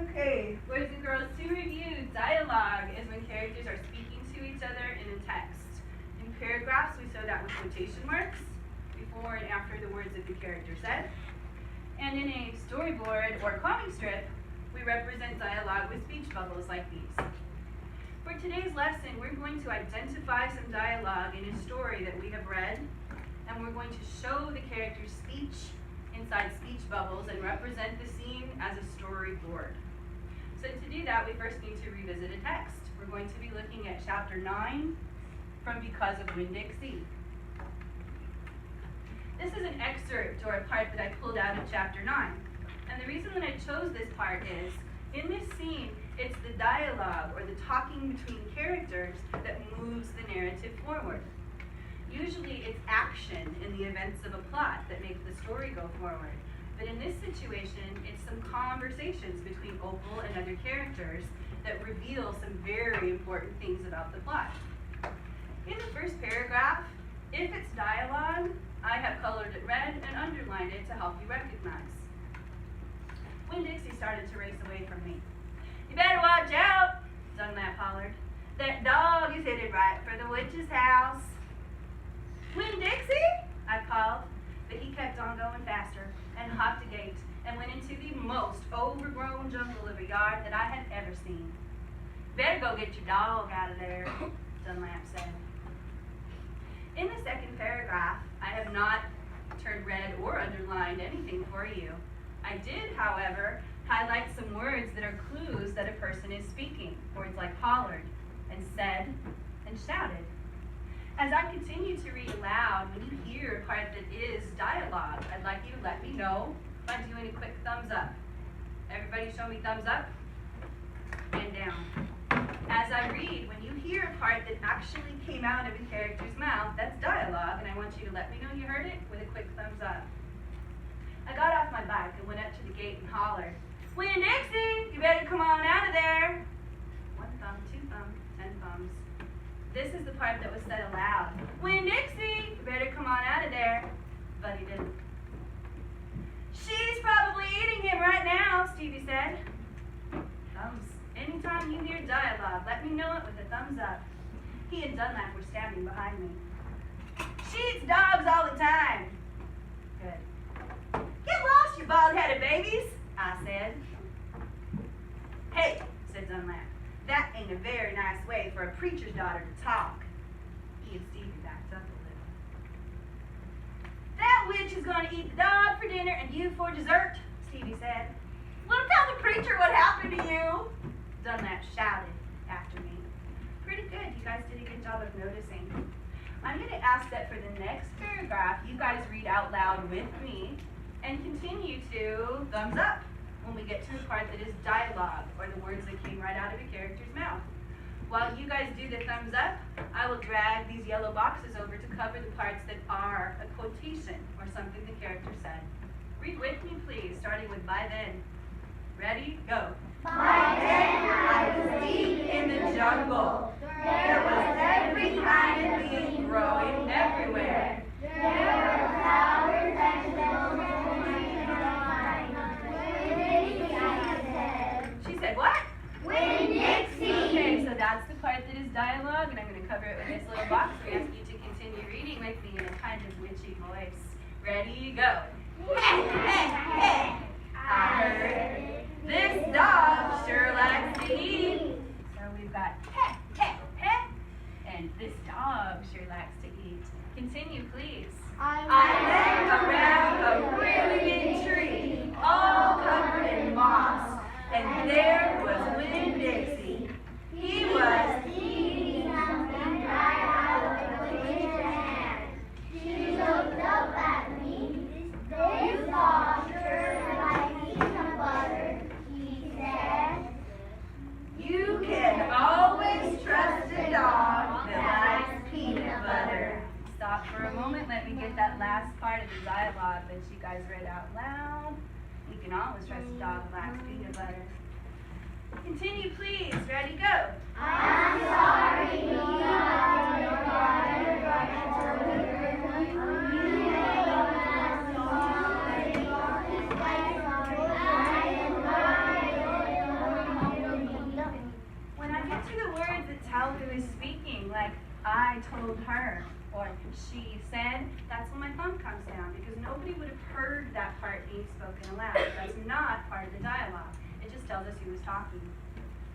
Okay, boys and girls, to review, dialogue is when characters are speaking to each other in a text. In paragraphs, we show that with quotation marks, before and after the words that the character said. And in a storyboard or comic strip, we represent dialogue with speech bubbles like these. For today's lesson, we're going to identify some dialogue in a story that we have read, and we're going to show the character's speech inside speech bubbles and represent the scene as a storyboard. So to do that, we first need to revisit a text. We're going to be looking at chapter 9 from Because of Winn-Dixie. This is an excerpt or a part that I pulled out of chapter 9. And the reason that I chose this part is, in this scene, it's the dialogue or the talking between characters that moves the narrative forward. Usually it's action in the events of a plot that makes the story go forward. But in this situation, it's some conversations between Opal and other characters that reveal some very important things about the plot. In the first paragraph, if it's dialogue, I have colored it red and underlined it to help you recognize. Winn-Dixie started to race away from me. "You better watch out," Dunlap hollered. "That dog is headed right for the witch's house." "Winn-Dixie?" I called, but he kept on going faster and hopped a gate and went into the most overgrown jungle of a yard that I had ever seen. "Better go get your dog out of there," Dunlap said. In the second paragraph, I have not turned red or underlined anything for you. I did, however, highlight some words that are clues that a person is speaking. Words like hollered and said and shouted. As I continue to read aloud, when you hear a part that is dialogue, I'd like you to let me know by doing a quick thumbs up. Everybody show me thumbs up and down. As I read, when you hear a part that actually came out of a character's mouth, that's dialogue, and I want you to let me know you heard it with a quick thumbs up. I got off my bike and went up to the gate and hollered, "Winn-Dixie, you better come on out of there." 1 thumb, 2 thumbs, 10 thumbs. This is the part that was said aloud. "Winn-Dixie, you better come on out of there." But he didn't. "She's probably eating him right now," Stevie said. Thumbs. Anytime you hear dialogue, let me know it with a thumbs up. He and Dunlap were standing behind me. "She eats dogs all the time." Good. "Get lost, you bald-headed babies," I said. "Hey," said Dunlap, "that ain't a very nice way for a preacher's daughter to talk." He and Stevie backed up a little. "That witch is going to eat the dog for dinner and you for dessert," Stevie said. "Well, tell the preacher what happened to you," Dunlap shouted after me. Pretty good. You guys did a good job of noticing. I'm going to ask that for the next paragraph, you guys read out loud with me and continue to thumbs up when we get to the part that is dialogue, or the words that came right out of a character's mouth. While you guys do the thumbs up, I will drag these yellow boxes over to cover the parts that are a quotation or something the character said. Read with me, please, starting with "by then." Ready? Go. "By then I was deep in the jungle. There was every kind of thing growing everywhere. There were flowers and vegetables and Winn-Dixie, I said." She said what? "Winn-Dixie." Okay, so that's the part that is dialogue, and I'm going to cover it with this little box. We ask you to continue reading with me in a kind of witchy voice. Ready? Go. "Heh, heh, heh. I heard this dog sure likes to eat." So we've got heh, heh, heh, and this dog sure likes to eat. Continue, please. I went around a really big tree, all covered in moss, and there was Winn-Dixie. He was eating something right out of the witch's hand. She looked up at me. "This dog sure likes peanut butter," he said. "You can always trust a dog that likes peanut butter." Stop for a moment. Let me get that last part of the dialogue that you guys read out loud. You can always trust a dog that likes peanut butter. Continue, please. Ready, go. "I'm sorry, peanut butter, but I told you told her, or she said, that's when my thumb comes down, because nobody would have heard that part being spoken aloud. That's not part of the dialogue. It just tells us who was talking.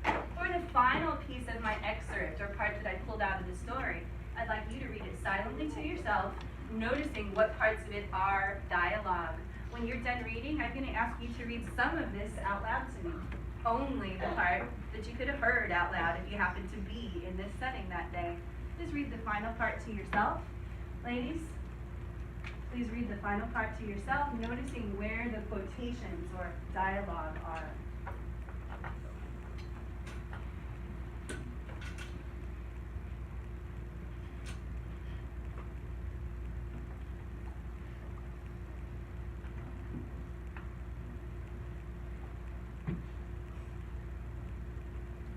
For the final piece of my excerpt, or part that I pulled out of the story, I'd like you to read it silently to yourself, noticing what parts of it are dialogue. When you're done reading, I'm going to ask you to read some of this out loud to me. Only the part that you could have heard out loud if you happened to be in this setting that day. Just read the final part to yourself. Ladies, please read the final part to yourself, noticing where the quotations or dialogue are.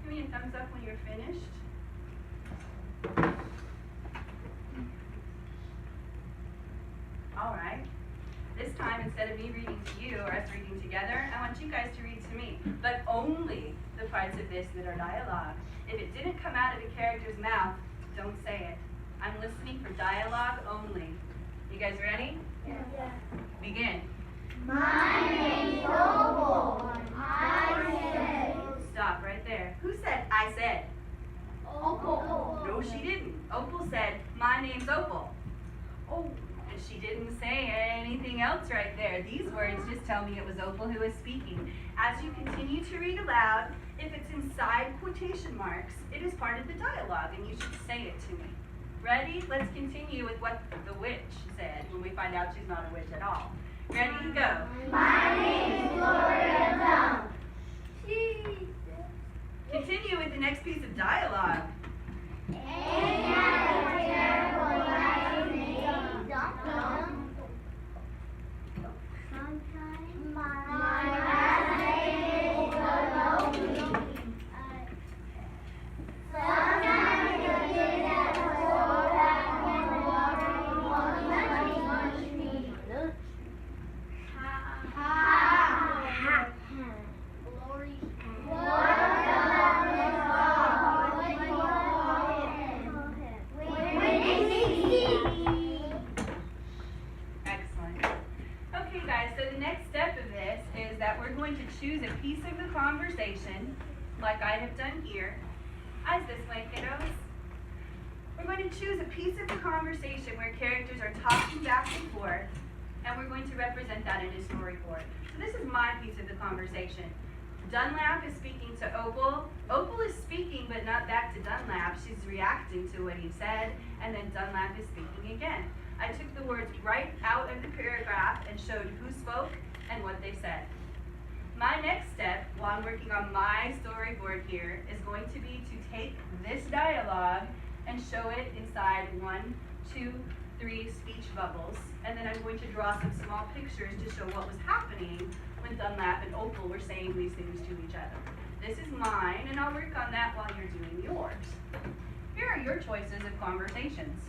Give me a thumbs up when you're finished. All right. This time, instead of me reading to you or us reading together, I want you guys to read to me, but only the parts of this that are dialogue. If it didn't come out of a character's mouth, don't say it. I'm listening for dialogue only. You guys ready? Yeah. Begin. My name's Opal. I said. Stop right there. Who said I said? Opal. No, she didn't. Opal said, my name's Opal. Oh, and she didn't say anything else right there. These words just tell me it was Opal who was speaking. As you continue to read aloud, if it's inside quotation marks, it is part of the dialogue, and you should say it to me. Ready? Let's continue with what the witch said when we find out she's not a witch at all. Ready? Go. My name's Gloria Dunn. Continue with the next piece of dialogue. Ain't that a terrible life, Dum. Sometimes my last name is Lonely. Sometimes the kid that was so back on the water punch me. Ha. Glory. Excellent. Okay, guys, so the next step of this is that we're going to choose a piece of the conversation, like I have done here. Eyes this way, kiddos. We're going to choose a piece of the conversation where characters are talking back and forth, and we're going to represent that in a storyboard. So this is my piece of the conversation. Dunlap is speaking to Opal. Opal is speaking, but not back to Dunlap. She's reacting to what he said, and then Dunlap is speaking again. I took the words right out of the paragraph and showed who spoke and what they said. My next step, while I'm working on my storyboard here, is going to be to take this dialogue and show it inside 1, 2, 3 speech bubbles, and then I'm going to draw some small pictures to show what was happening when Dunlap and Opal were saying these things to each other. This is mine, and I'll work on that while you're doing yours. Here are your choices of conversations.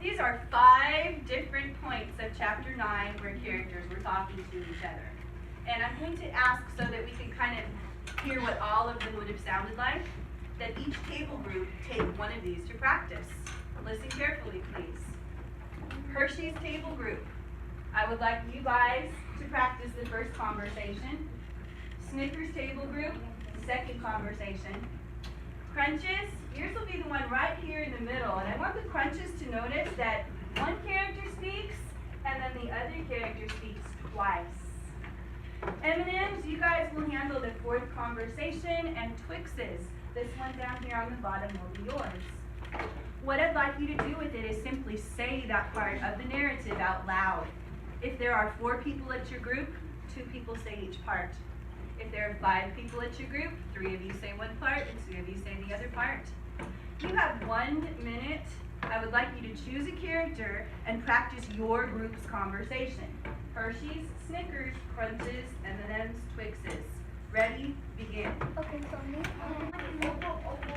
These are 5 different points of chapter 9 where characters were talking to each other. And I'm going to ask so that we can kind of hear what all of them would have sounded like, that each table group take one of these to practice. Listen carefully, please. Hershey's table group. I would like you guys to practice the first conversation. Snickers table group, second conversation. Crunches, yours will be the one right here in the middle. And I want the Crunches to notice that one character speaks and then the other character speaks twice. M&M's, you guys will handle the fourth conversation, and Twixes, this one down here on the bottom will be yours. What I'd like you to do with it is simply say that part of the narrative out loud. If there are 4 people at your group, 2 people say each part. If there are 5 people at your group, 3 of you say one part and 2 of you say the other part. You have 1 minute. I would like you to choose a character and practice your group's conversation. Hershey's, Snickers, Crunches, M&M's, Twixes. Ready? Begin. Okay, so me.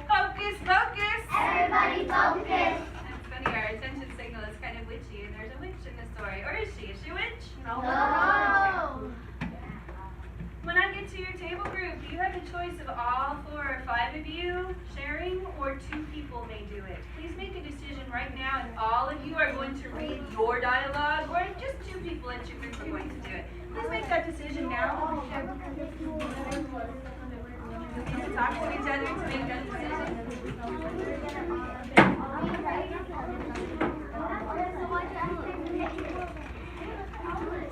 Focus, focus! Everybody focus. It's funny, our attention signal is kind of witchy, and there's a witch in the story. Or is she? Is she a witch? No. When I get over to your table group. You have the choice of all 4 or 5 of you sharing, or 2 people may do it. Please make a decision right now if all of you are going to read your dialogue, or if just 2 people at your group are going to do it. Please make that decision now. You need to talk to each other to make that decision.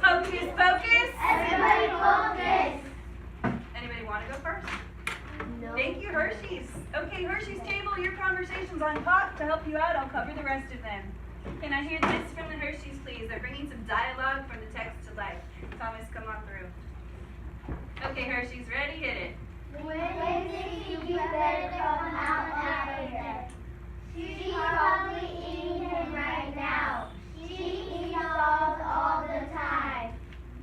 Focus, focus. Everybody focus. Anybody want to go first? No. Thank you, Hershey's. Okay, Hershey's table, your conversation's on top. To help you out, I'll cover the rest of them. Can I hear this from the Hershey's, please? They're bringing some dialogue from the text to life. Thomas, come on through. Okay, Hershey's, ready? Hit it. When you better come out later. She's probably eating him right now. She eats dogs all the time.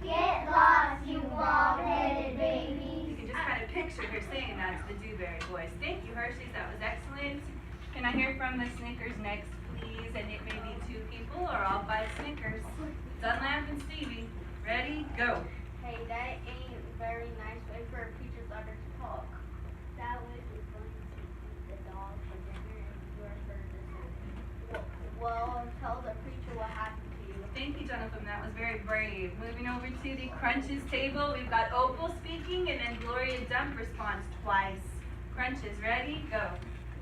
Get lost, you bald-headed baby. You can just kind of picture her saying that to the Dewberry Boys. Thank you, Hershey's. That was excellent. Can I hear from the Snickers next, please? And it may be 2 people or all 5 Snickers. Dunlap and Stevie. Ready? Go. Hey, that ain't a very nice way for a preacher's daughter to talk. That way we're going to eat the dog for dinner and you're her dessert. Well, tell the preacher what happened to you. Thank you, Jonathan. That was very brave. Moving over to the Crunches table, we've got Opal speaking and then Gloria Dump responds twice. Crunches, ready? Go.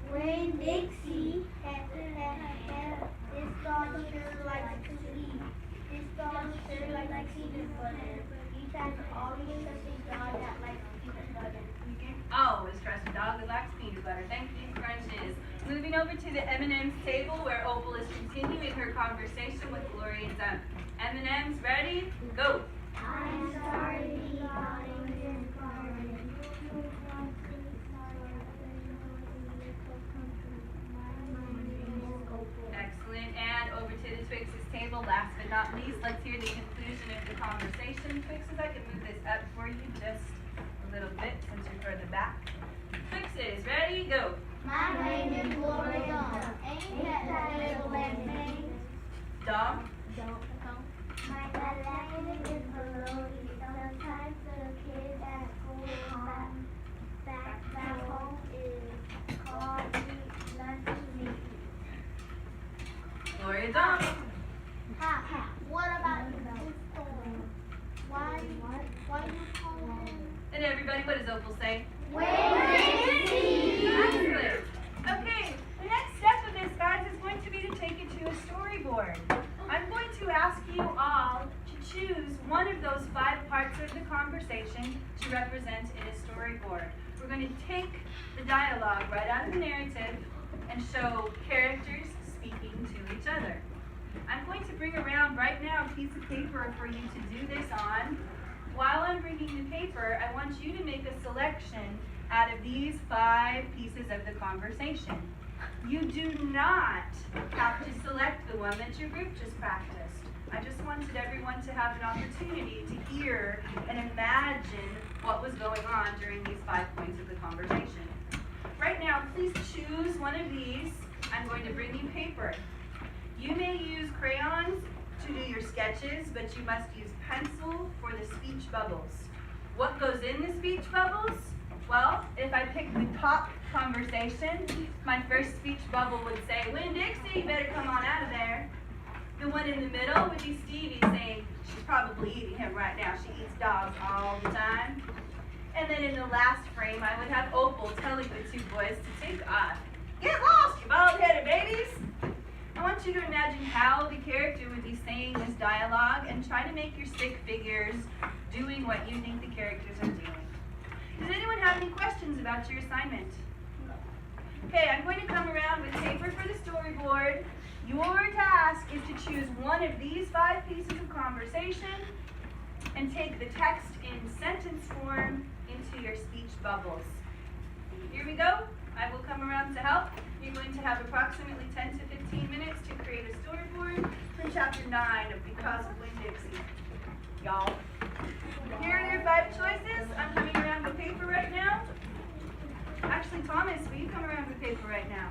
When Dixie had this dog sure likes to eat. This dog sure likes peanut butter. He has always such a dog that likes peanut butter. You can always trust a dog that likes peanut butter. Thank you, Crunches. Moving over to the M&M's table where Opal is continuing her conversation with Gloria Dump. M&M's, ready? Go. I'm sorry, darling. Excellent. And over to the Twix's table. Last but not least, let's hear the conclusion of the conversation. Twixes, I can move this up for you just a little bit since you're further back. Twixes, ready? Go. My name is Gloria. Ain't that little red name? Dog. My name is Melody. Sometimes the kid at school back home is called me. Gloria Dump. Ha. What about this storm? Why you call him? And everybody, what does Opal say? Wednesday. Excellent. Okay, the next step of this, guys, is going to be to take it to a storyboard. I'm going to ask you all to choose one of those 5 parts of the conversation to represent in a storyboard. We're going to take the dialogue right out of the narrative and show characters speaking to each other. I'm going to bring around right now a piece of paper for you to do this on. While I'm bringing the paper, I want you to make a selection out of these 5 pieces of the conversation. You do not have to select the one that your group just practiced. I just wanted everyone to have an opportunity to hear and imagine what was going on during these 5 points of the conversation. Right now, please choose one of these. I'm going to bring you paper. You may use crayons to do your sketches, but you must use pencil for the speech bubbles. What goes in the speech bubbles? Well, if I pick the top conversation, my first speech bubble would say, Winn-Dixie, you better come on out of there. The one in the middle would be Stevie saying, she's probably eating him right now. She eats dogs all the time. And then in the last frame, I would have Opal telling the 2 boys to take off. Get lost, you bald-headed babies! I want you to imagine how the character would be saying this dialogue and try to make your stick figures doing what you think the characters are doing. Does anyone have any questions about your assignment? Okay, I'm going to come around with paper for the storyboard. Your task is to choose one of these 5 pieces of conversation and take the text in sentence form into your speech bubbles. Here we go. I will come around to help. You're going to have approximately 10 to 15 minutes to create a storyboard from chapter 9 of Because of Winn-Dixie. Y'all. Here are your 5 choices. I'm coming around with paper right now. Actually, Thomas, will you come around with paper right now?